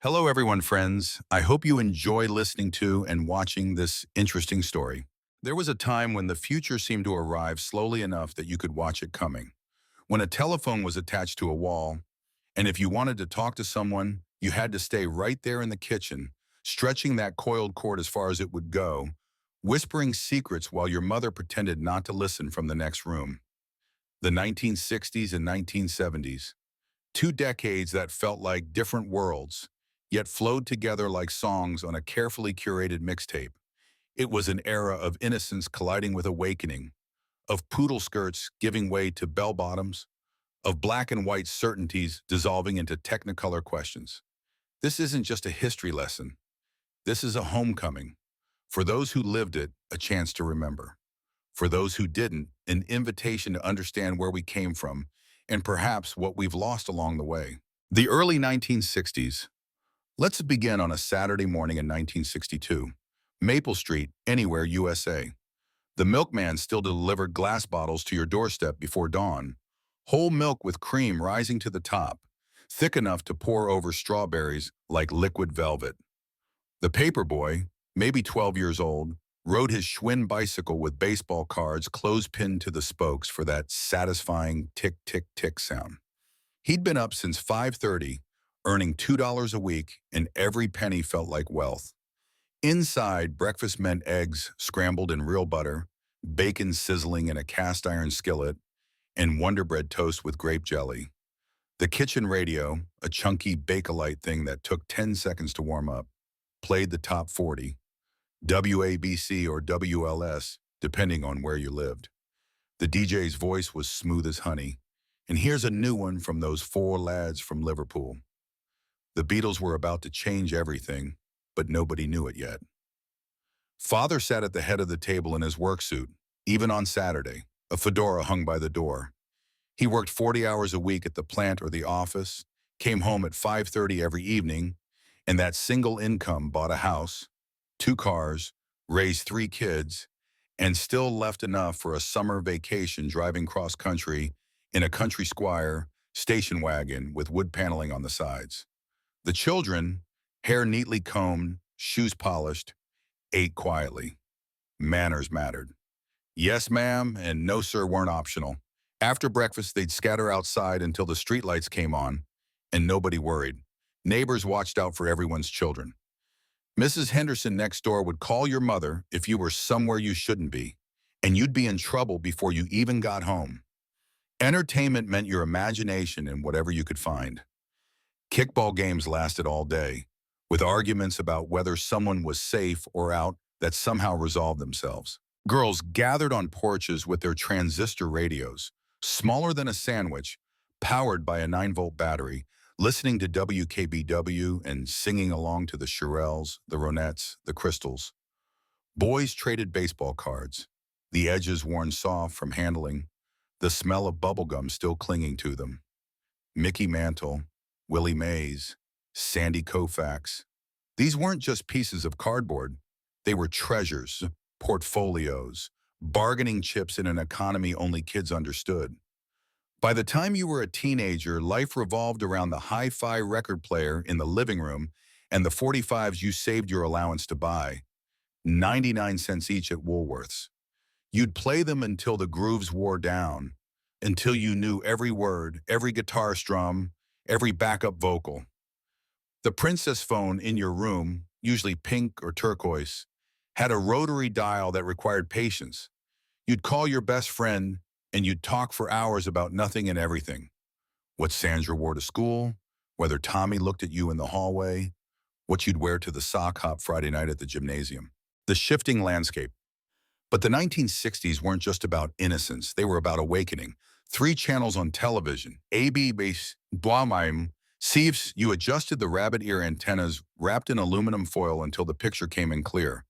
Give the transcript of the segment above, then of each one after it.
Hello, everyone, friends. I hope you enjoy listening to and watching this interesting story. There was a time when the future seemed to arrive slowly enough that you could watch it coming. When a telephone was attached to a wall, and if you wanted to talk to someone, you had to stay right there in the kitchen, stretching that coiled cord as far as it would go, whispering secrets while your mother pretended not to listen from the next room. The 1960s and 1970s. Two decades that felt like different worlds, yet flowed together like songs on a carefully curated mixtape. It was an era of innocence colliding with awakening, of poodle skirts giving way to bell-bottoms, of black and white certainties dissolving into technicolor questions. This isn't just a history lesson. This is a homecoming. For those who lived it, a chance to remember. For those who didn't, an invitation to understand where we came from and perhaps what we've lost along the way. The early 1960s. Let's begin on a Saturday morning in 1962. Maple Street, anywhere, USA. The milkman still delivered glass bottles to your doorstep before dawn. Whole milk with cream rising to the top, thick enough to pour over strawberries like liquid velvet. The paper boy, maybe 12 years old, rode his Schwinn bicycle with baseball cards close-pinned to the spokes for that satisfying tick-tick-tick sound. He'd been up since 5:30, earning $2 a week, and every penny felt like wealth. Inside, breakfast meant eggs scrambled in real butter, bacon sizzling in a cast-iron skillet, and Wonder Bread toast with grape jelly. The kitchen radio, a chunky Bakelite thing that took 10 seconds to warm up, played the top 40, WABC or WLS, depending on where you lived. The DJ's voice was smooth as honey. And here's a new one from those four lads from Liverpool. The Beatles were about to change everything, but nobody knew it yet. Father sat at the head of the table in his work suit, even on Saturday, a fedora hung by the door. He worked 40 hours a week at the plant or the office, came home at 5:30 every evening, and that single income bought a house, two cars, raised three kids, and still left enough for a summer vacation driving cross-country in a country squire station wagon with wood paneling on the sides. The children, hair neatly combed, shoes polished, ate quietly. Manners mattered. Yes, ma'am, and no, sir weren't optional. After breakfast, they'd scatter outside until the streetlights came on, and nobody worried. Neighbors watched out for everyone's children. Mrs. Henderson next door would call your mother if you were somewhere you shouldn't be, and you'd be in trouble before you even got home. Entertainment meant your imagination and whatever you could find. Kickball games lasted all day, with arguments about whether someone was safe or out that somehow resolved themselves. Girls gathered on porches with their transistor radios, smaller than a sandwich, powered by a 9-volt battery, listening to WKBW and singing along to the Shirelles, the Ronettes, the Crystals. Boys traded baseball cards, the edges worn soft from handling, the smell of bubblegum still clinging to them. Mickey Mantle, Willie Mays, Sandy Koufax. These weren't just pieces of cardboard. They were treasures, portfolios, bargaining chips in an economy only kids understood. By the time you were a teenager, life revolved around the hi-fi record player in the living room and the 45s you saved your allowance to buy, 99 cents each at Woolworths. You'd play them until the grooves wore down, until you knew every word, every guitar strum, every backup vocal. The princess phone in your room, usually pink or turquoise, had a rotary dial that required patience. You'd call your best friend and you'd talk for hours about nothing and everything. What Sandra wore to school, whether Tommy looked at you in the hallway, what you'd wear to the sock hop Friday night at the gymnasium. The shifting landscape. But the 1960s weren't just about innocence, they were about awakening. 3 channels on television, AB base, Blaumeim, Sieves, you adjusted the rabbit ear antennas wrapped in aluminum foil until the picture came in clear.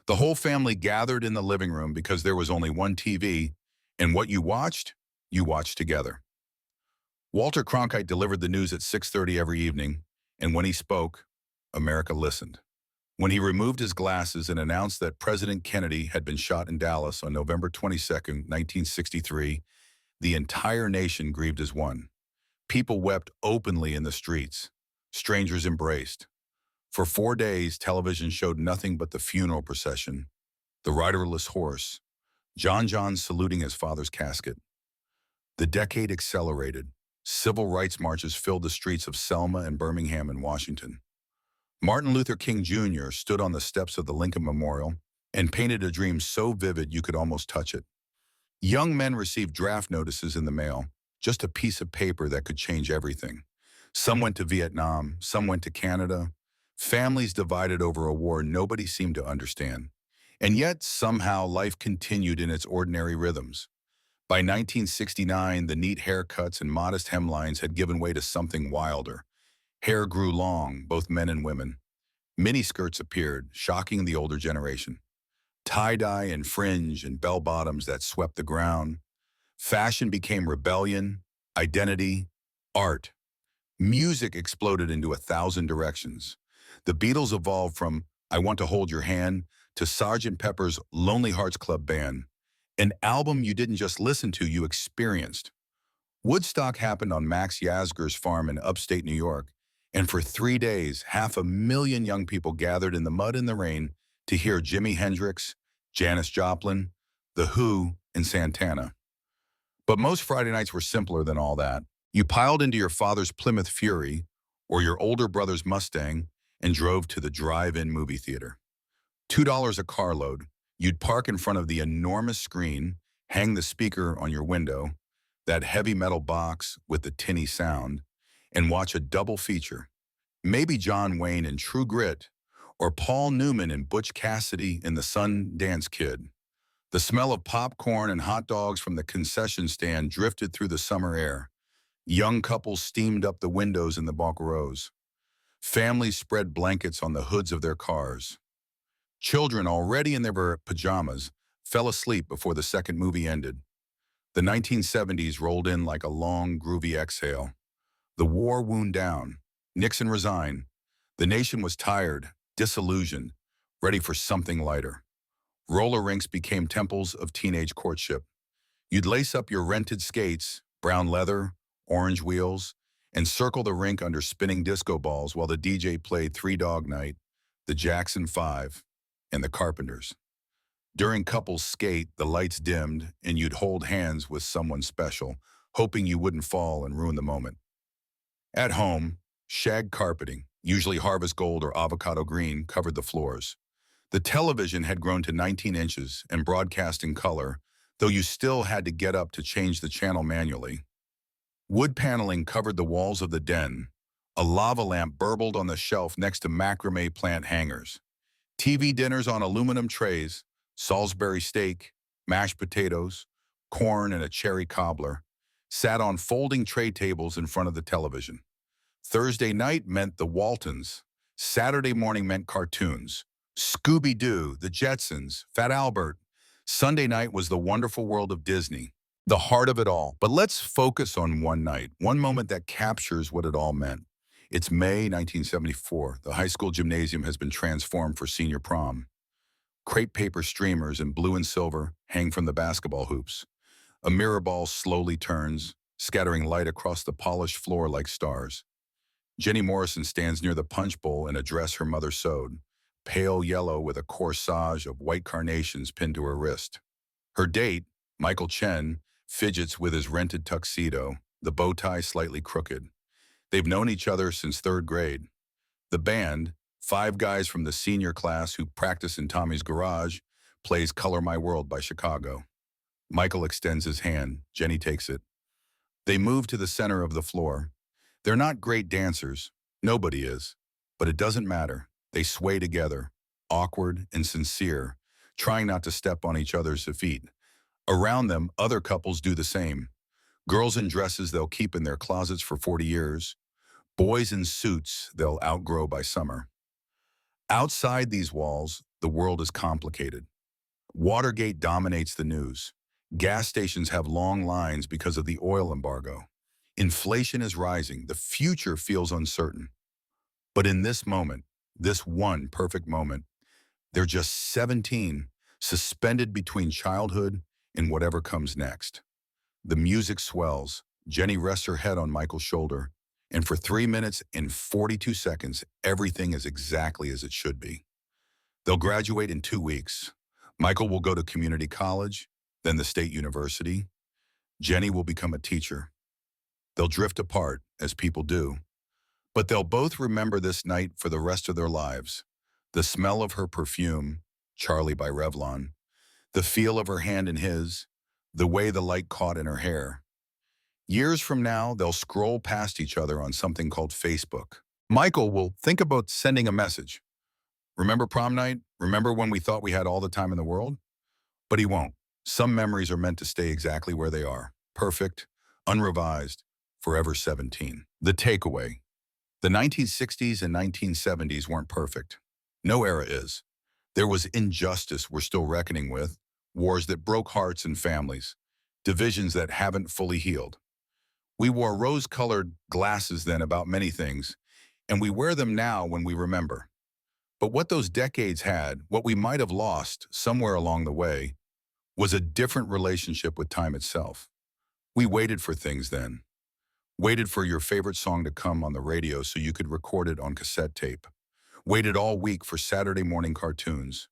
The whole family gathered in the living room because there was only one TV, and what you watched together. Walter Cronkite delivered the news at 6:30 every evening, and when he spoke, America listened. When he removed his glasses and announced that President Kennedy had been shot in Dallas on November 22, 1963, the entire nation grieved as one. People wept openly in the streets. Strangers embraced. For 4 days, television showed nothing but the funeral procession, the riderless horse, John saluting his father's casket. The decade accelerated. Civil rights marches filled the streets of Selma and Birmingham in Washington. Martin Luther King Jr. stood on the steps of the Lincoln Memorial and painted a dream so vivid you could almost touch it. Young men received draft notices in the mail, just a piece of paper that could change everything. Some went to Vietnam, some went to Canada. Families divided over a war nobody seemed to understand. And yet, somehow, life continued in its ordinary rhythms. By 1969, the neat haircuts and modest hemlines had given way to something wilder. Hair grew long, both men and women. Miniskirts appeared, shocking the older generation. Tie-dye and fringe and bell-bottoms that swept the ground. Fashion became rebellion, identity, art. Music exploded into 1,000 directions. The Beatles evolved from I Want to Hold Your Hand to Sgt. Pepper's Lonely Hearts Club Band, an album you didn't just listen to, you experienced. Woodstock happened on Max Yasgur's farm in upstate New York, and for 3 days, 500,000 young people gathered in the mud and the rain to hear Jimi Hendrix, Janis Joplin, The Who, and Santana. But most Friday nights were simpler than all that. You piled into your father's Plymouth Fury or your older brother's Mustang and drove to the drive-in movie theater. $2 a carload. You'd park in front of the enormous screen, hang the speaker on your window, that heavy metal box with the tinny sound, and watch a double feature. Maybe John Wayne in True Grit, or Paul Newman in Butch Cassidy in The Sundance Kid. The smell of popcorn and hot dogs from the concession stand drifted through the summer air. Young couples steamed up the windows in the back rows. Families spread blankets on the hoods of their cars. Children, already in their pajamas, fell asleep before the second movie ended. The 1970s rolled in like a long, groovy exhale. The war wound down. Nixon resigned. The nation was tired, disillusioned, ready for something lighter. Roller rinks became temples of teenage courtship. You'd lace up your rented skates, brown leather, orange wheels, and circle the rink under spinning disco balls while the DJ played Three Dog Night, the Jackson 5, and the Carpenters. During couples skate, the lights dimmed, and you'd hold hands with someone special, hoping you wouldn't fall and ruin the moment. At home, shag carpeting, usually harvest gold or avocado green, covered the floors. The television had grown to 19 inches and broadcast in color, though you still had to get up to change the channel manually. Wood paneling covered the walls of the den. A lava lamp burbled on the shelf next to macrame plant hangers. TV dinners on aluminum trays, Salisbury steak, mashed potatoes, corn, and a cherry cobbler, sat on folding tray tables in front of the television. Thursday night meant the Waltons. Saturday morning meant cartoons. Scooby-Doo, the Jetsons, Fat Albert. Sunday night was the wonderful world of Disney, the heart of it all. But let's focus on one night, one moment that captures what it all meant. It's May 1974. The high school gymnasium has been transformed for senior prom. Crepe paper streamers in blue and silver hang from the basketball hoops. A mirror ball slowly turns, scattering light across the polished floor like stars. Jenny Morrison stands near the punch bowl in a dress her mother sewed, pale yellow with a corsage of white carnations pinned to her wrist. Her date, Michael Chen, fidgets with his rented tuxedo, the bow tie slightly crooked. They've known each other since third grade. The band, 5 guys from the senior class who practice in Tommy's garage, plays Color My World by Chicago. Michael extends his hand. Jenny takes it. They move to the center of the floor. They're not great dancers. Nobody is. But it doesn't matter. They sway together, awkward and sincere, trying not to step on each other's feet. Around them, other couples do the same. Girls in dresses they'll keep in their closets for 40 years. Boys in suits they'll outgrow by summer. Outside these walls, the world is complicated. Watergate dominates the news. Gas stations have long lines because of the oil embargo. Inflation is rising. The future feels uncertain. But in this moment, this one perfect moment, they're just 17, suspended between childhood and whatever comes next. The music swells. Jenny rests her head on Michael's shoulder. And for 3 minutes and 42 seconds, everything is exactly as it should be. They'll graduate in 2 weeks. Michael will go to community college, then the state university. Jenny will become a teacher. They'll drift apart, as people do. But they'll both remember this night for the rest of their lives. The smell of her perfume, Charlie by Revlon, the feel of her hand in his, the way the light caught in her hair. Years from now, they'll scroll past each other on something called Facebook. Michael will think about sending a message. Remember prom night? Remember when we thought we had all the time in the world? But he won't. Some memories are meant to stay exactly where they are. Perfect, unrevised, forever 17. The takeaway. The 1960s and 1970s weren't perfect. No era is. There was injustice we're still reckoning with, wars that broke hearts and families, divisions that haven't fully healed. We wore rose-colored glasses then about many things, and we wear them now when we remember. But what those decades had, what we might have lost somewhere along the way, was a different relationship with time itself. We waited for things then. Waited for your favorite song to come on the radio so you could record it on cassette tape. Waited all week for Saturday morning cartoons.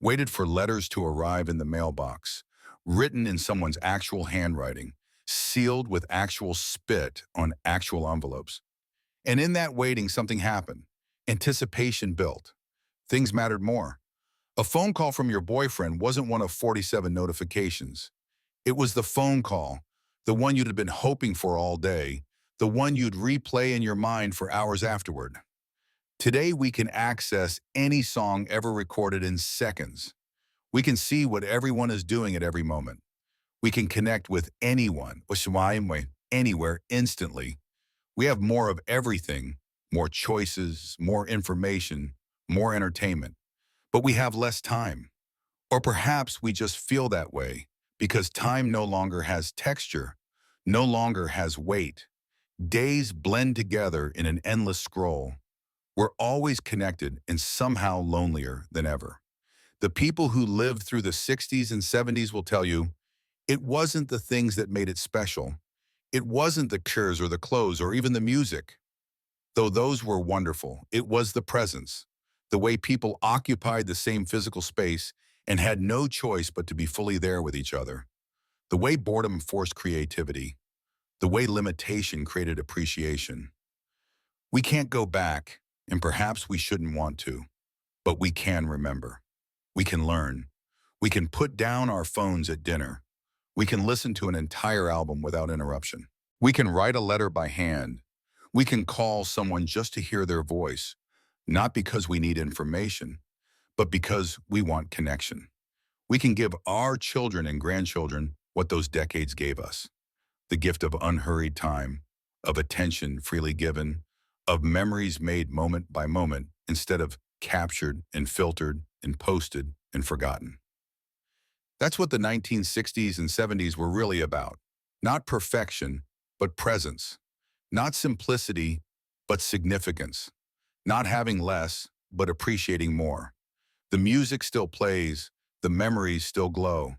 Waited for letters to arrive in the mailbox, written in someone's actual handwriting, sealed with actual spit on actual envelopes. And in that waiting, something happened. Anticipation built. Things mattered more. A phone call from your boyfriend wasn't one of 47 notifications. It was the phone call, the one you'd have been hoping for all day, the one you'd replay in your mind for hours afterward. Today, we can access any song ever recorded in seconds. We can see what everyone is doing at every moment. We can connect with anyone, anywhere, instantly. We have more of everything, more choices, more information, more entertainment. But we have less time. Or perhaps we just feel that way because time no longer has texture, no longer has weight. Days blend together in an endless scroll. We're always connected and somehow lonelier than ever. The people who lived through the 60s and 70s will tell you, it wasn't the things that made it special. It wasn't the cures or the clothes or even the music. Though those were wonderful, it was the presence, the way people occupied the same physical space and had no choice but to be fully there with each other. The way boredom forced creativity, the way limitation created appreciation. We can't go back, and perhaps we shouldn't want to, but we can remember. We can learn. We can put down our phones at dinner. We can listen to an entire album without interruption. We can write a letter by hand. We can call someone just to hear their voice, not because we need information, but because we want connection. We can give our children and grandchildren what those decades gave us, the gift of unhurried time, of attention freely given, of memories made moment by moment instead of captured and filtered and posted and forgotten. That's what the 1960s and 70s were really about. Not perfection, but presence. Not simplicity, but significance. Not having less, but appreciating more. The music still plays, the memories still glow.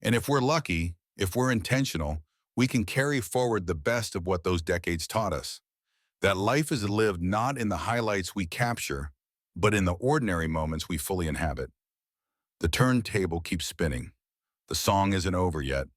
And if we're lucky, if we're intentional, we can carry forward the best of what those decades taught us. That life is lived not in the highlights we capture, but in the ordinary moments we fully inhabit. The turntable keeps spinning. The song isn't over yet.